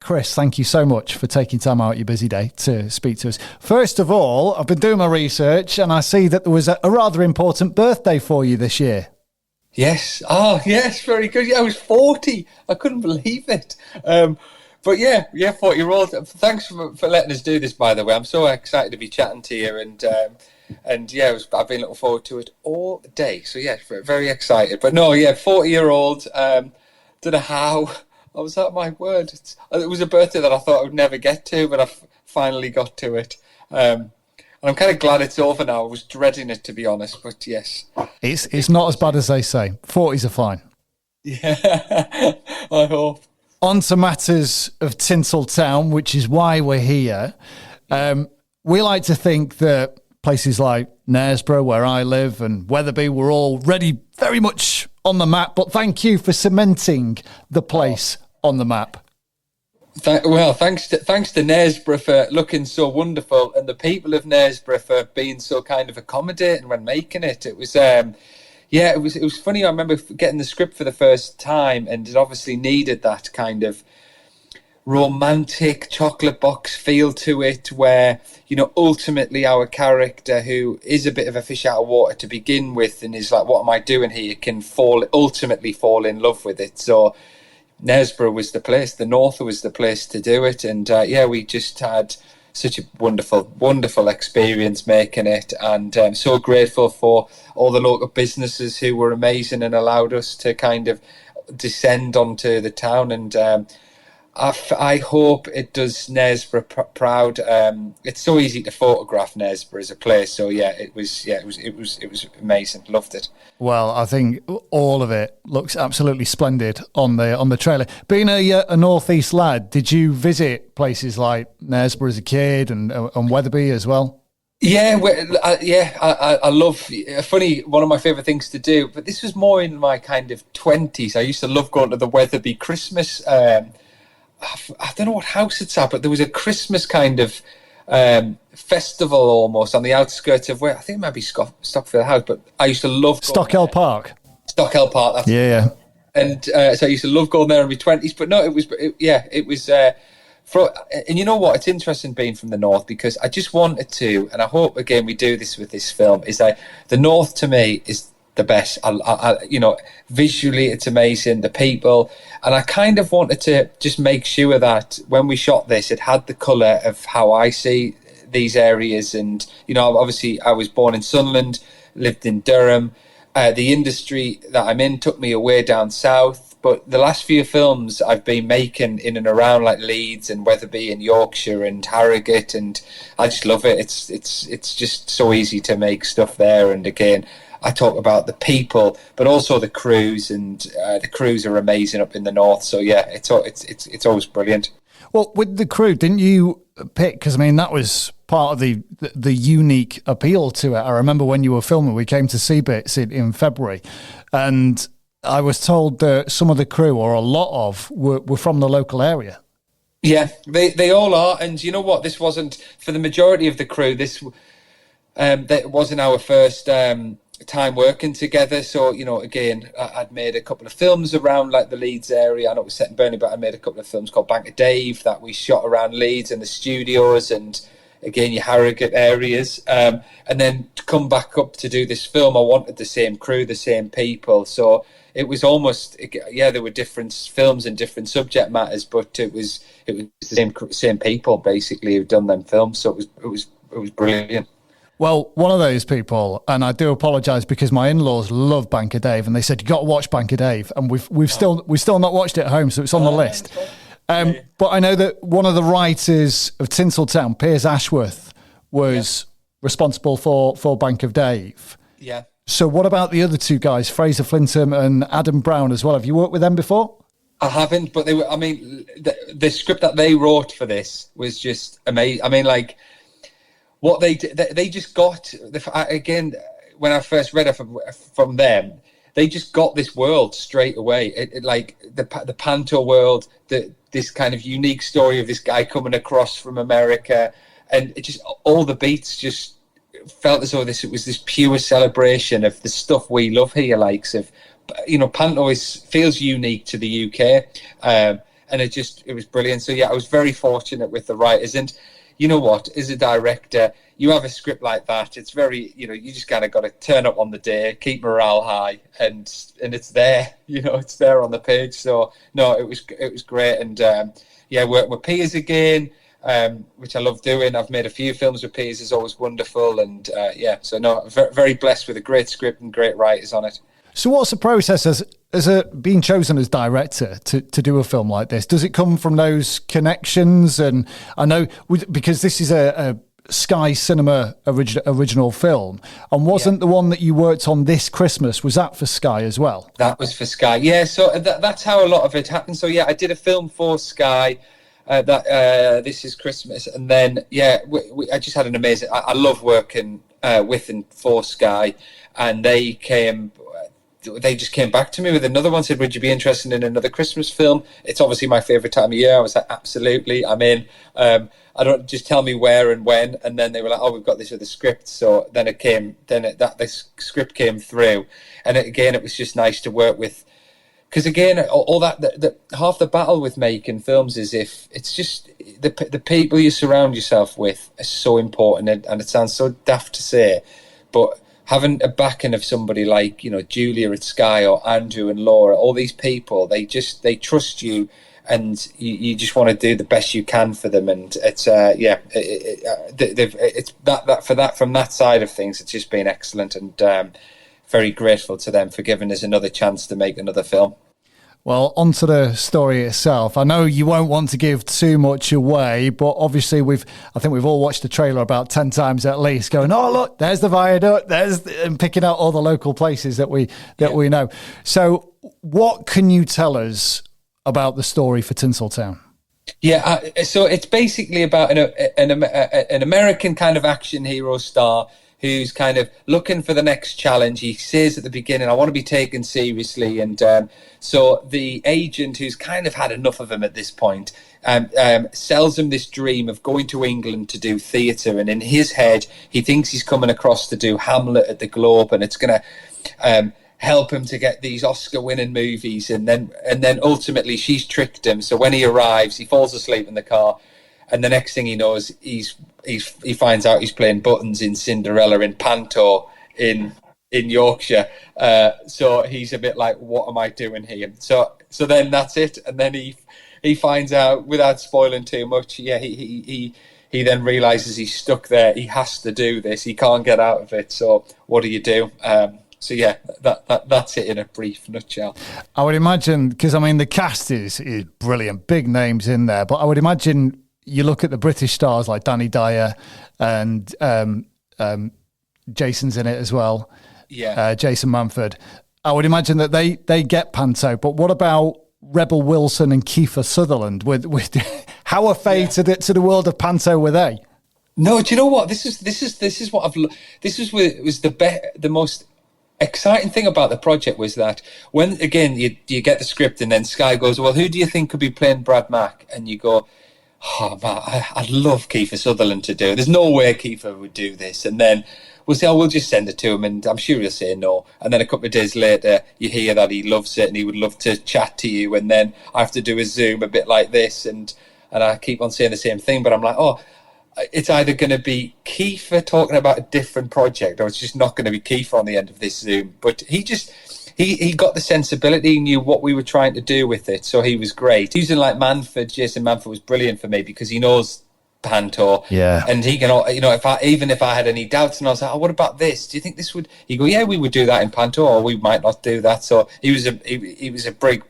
Chris, thank you so much for taking time out of your busy day to speak to us. First of all, I've been doing my research and I see that there was a rather important birthday for you this year. Yes. Oh, yes. Very good. Yeah, I was 40. I couldn't believe it. But yeah, 40-year-old. Thanks for letting us do this, by the way. I'm so excited to be chatting to you. And yeah, I've been looking forward to it all day. So yeah, very excited. But no, yeah, 40-year-old. Don't know how. I was like, my word. It was a birthday that I thought I would never get to, but I finally got to it. And I'm kind of glad it's over now. I was dreading it, to be honest, but yes. It's not as bad as they say. 40s are fine. Yeah, I hope. On to matters of Tinsel Town, which is why we're here. We like to think that places like Knaresborough, where I live, and Wetherby were already very much on the map, but thank you for cementing the place on the map. Thanks to Knaresborough for looking so wonderful, and the people of Knaresborough for being so kind of accommodating when making it. It was, it was funny. I remember getting the script for the first time, and it obviously needed that kind of romantic chocolate box feel to it, where, you know, ultimately our character, who is a bit of a fish out of water to begin with and is like, what am I doing here, can ultimately fall in love with it. So Knaresborough was the place, the north was the place to do it. And we just had such a wonderful experience making it. And I'm so grateful for all the local businesses who were amazing and allowed us to kind of descend onto the town. And I hope it does Knaresborough proud. It's so easy to photograph Knaresborough as a place. So it was amazing. Loved it. Well, I think all of it looks absolutely splendid on the trailer. Being a northeast lad, did you visit places like Knaresborough as a kid and Wetherby as well? Yeah, I love. Funny, one of my favourite things to do, but this was more in my kind of 20s. I used to love going to the Wetherby Christmas. I don't know what house it's at, but there was a Christmas kind of festival almost on the outskirts of where I think it might be Stockfield House, but I used to love Stockwell Park. Stockwell Park, that's yeah. And so I used to love going there in my 20s, but no, it was. And you know what? It's interesting being from the north, because I just wanted to, and I hope again we do this with this film, is that the north to me is the best. I visually it's amazing, the people, and I kind of wanted to just make sure that when we shot this, it had the colour of how I see these areas. And obviously I was born in Sunderland, lived in Durham. The industry that I'm in took me away down south, but the last few films I've been making in and around like Leeds and Wetherby and Yorkshire and Harrogate, and I just love it. It's just so easy to make stuff there. And again, I talk about the people, but also the crews, and the crews are amazing up in the north. So yeah, it's always brilliant. Well, with the crew, didn't you pick? Because I mean, that was part of the unique appeal to it. I remember when you were filming, we came to see bits in February, and I was told that some of the crew, or a lot of, were from the local area. Yeah, they all are. And you know what? This wasn't, for the majority of the crew, that wasn't our first time working together. So, again, I'd made a couple of films around like the Leeds area. I know it was set in Burnley, but I made a couple of films called Bank of Dave that we shot around Leeds and the studios, and again, your Harrogate areas. And then to come back up to do this film, I wanted the same crew, the same people. So it was almost, there were different films and different subject matters, but it was the same people basically who've done them films. So it was brilliant. Well, one of those people, and I do apologise because my in-laws love Bank of Dave, and they said you got to watch Bank of Dave, and we've still not watched it at home, so it's on the list. But I know that one of the writers of Tinsel Town, Piers Ashworth, was responsible for Bank of Dave. Yeah. So what about the other two guys, Fraser Flintham and Adam Brown as well? Have you worked with them before? I haven't, but they were. I mean, the script that they wrote for this was just amazing. I mean, like, what they did, they just got, again, when I first read it from them, they just got this world straight away. It like the Panto world, this kind of unique story of this guy coming across from America, and it just, all the beats just felt as though it was this pure celebration of the stuff we love here, likes of, Panto feels unique to the UK. and it was brilliant. So yeah, I was very fortunate with the writers. And you know what, as a director, you have a script like that, it's very, you just kind of got to turn up on the day, keep morale high, and it's there, it's there on the page. So no, it was great. And work with peers again, which I love doing. I've made a few films with peers, is always wonderful. And so no, very, very blessed with a great script and great writers on it. So what's the process as being chosen as director to do a film like this? Does it come from those connections? And I know because this is a Sky Cinema original film, and wasn't the one that you worked on this Christmas, was that for Sky as well? That was for Sky, yeah. So that's how a lot of it happened. So yeah, I did a film for Sky this is Christmas, and then I just had an amazing. I love working with and for Sky, and they just came back to me with another one, said, would you be interested in another Christmas film? It's obviously my favourite time of year. I was like, absolutely, I'm in. I don't, just tell me where and when. And then they were like, oh, we've got this with the script. So then the script came through. And it was just nice to work with. Because again, all that, half the battle with making films is if it's just the people you surround yourself with are so important. And it sounds so daft to say, but having a backing of somebody like, Julia at Sky or Andrew and Laura, all these people, they trust you, and you just want to do the best you can for them. And it's it's that from that side of things, it's just been excellent, and very grateful to them for giving us another chance to make another film. Well, onto the story itself. I know you won't want to give too much away, but obviously I think we've all watched the trailer about 10 times at least, going, oh, look, there's the viaduct, and picking out all the local places that we know. So what can you tell us about the story for Tinsel Town? Yeah, so it's basically about an American kind of action hero star who's kind of looking for the next challenge. He says at the beginning, I want to be taken seriously. And so the agent, who's kind of had enough of him at this point, sells him this dream of going to England to do theatre. And in his head, he thinks he's coming across to do Hamlet at the Globe, and it's going to help him to get these Oscar-winning movies. And then ultimately she's tricked him. So when he arrives, he falls asleep in the car. And the next thing he knows, he finds out he's playing Buttons in Cinderella in Panto in Yorkshire. So he's a bit like, what am I doing here? So then that's it. And then he finds out, without spoiling too much, he then realises he's stuck there. He has to do this. He can't get out of it. So what do you do? So yeah, that's it in a brief nutshell. I would imagine, because the cast is brilliant, big names in there, but I would imagine you look at the British stars like Danny Dyer and Jason's in it as well. Yeah, Jason Manford. I would imagine that they get Panto, but what about Rebel Wilson and Kiefer Sutherland? With how afraid to the world of Panto were they? No, do you know what? This is what was the most exciting thing about the project was that when again you get the script and then Sky goes, well, who do you think could be playing Brad Mack? And you go, oh man, I'd love Kiefer Sutherland to do it. There's no way Kiefer would do this. And then we'll say, we'll just send it to him, and I'm sure he'll say no. And then a couple of days later, you hear that he loves it and he would love to chat to you. And then I have to do a Zoom a bit like this, and I keep on saying the same thing. But I'm like, it's either going to be Kiefer talking about a different project, or it's just not going to be Kiefer on the end of this Zoom. But he got the sensibility, he knew what we were trying to do with it, so he was great. Using like Jason Manford was brilliant for me because he knows Panto, and he can, if I had any doubts and I was like, what about this? Do you think this would? He go, yeah, we would do that in Panto, or we might not do that. So he was a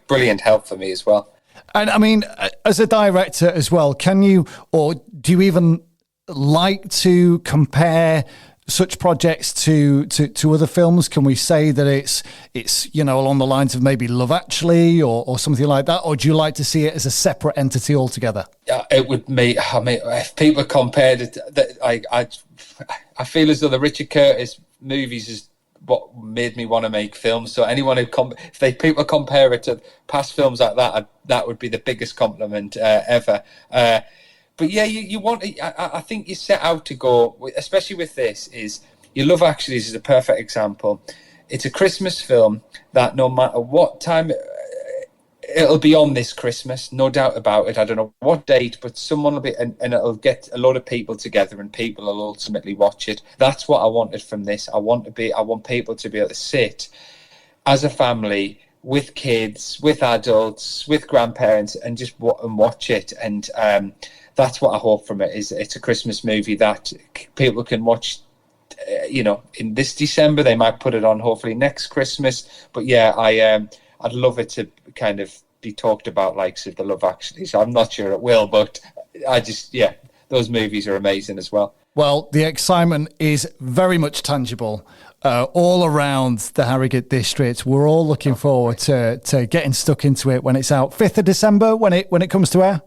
brilliant help for me as well. And as a director as well, can you, or do you even like to compare such projects to other films? Can we say that it's along the lines of maybe Love Actually or something like that, or do you like to see it as a separate entity altogether? It would make. If people compared it, I feel as though the Richard Curtis movies is what made me want to make films. So anyone if people compare it to past films like that, that would be the biggest compliment ever. But yeah, you want. I think you set out to go, especially with this. Is your Love Actually is a perfect example. It's a Christmas film that no matter what time it'll be on this Christmas, no doubt about it. I don't know what date, but someone will be, and it'll get a lot of people together, and people will ultimately watch it. That's what I wanted from this. I want people to be able to sit as a family with kids, with adults, with grandparents, and just watch it. And that's what I hope from it. Is it's a Christmas movie that people can watch. In this December, they might put it on. Hopefully next Christmas. But yeah, I'd love it to kind of be talked about, like the Love Actually. So I'm not sure it will, but those movies are amazing as well. Well, the excitement is very much tangible all around the Harrogate district. We're all looking forward to getting stuck into it when it's out. 5th of December, when it comes to air?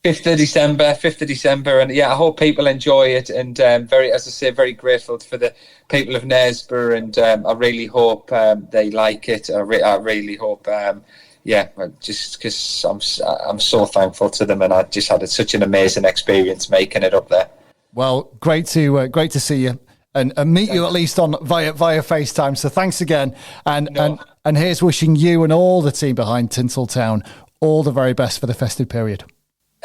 5th of December. And yeah, I hope people enjoy it. And very grateful for the people of Knaresborough. And I really hope they like it. I really hope, just because I'm so thankful to them. And I just had such an amazing experience making it up there. Well, great to see you and meet you at least on via FaceTime. So thanks again, and here's wishing you and all the team behind Tinsel Town all the very best for the festive period.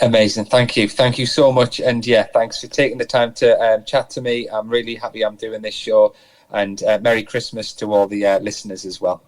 Amazing, thank you so much, and yeah, thanks for taking the time to chat to me. I'm really happy I'm doing this show, and Merry Christmas to all the listeners as well.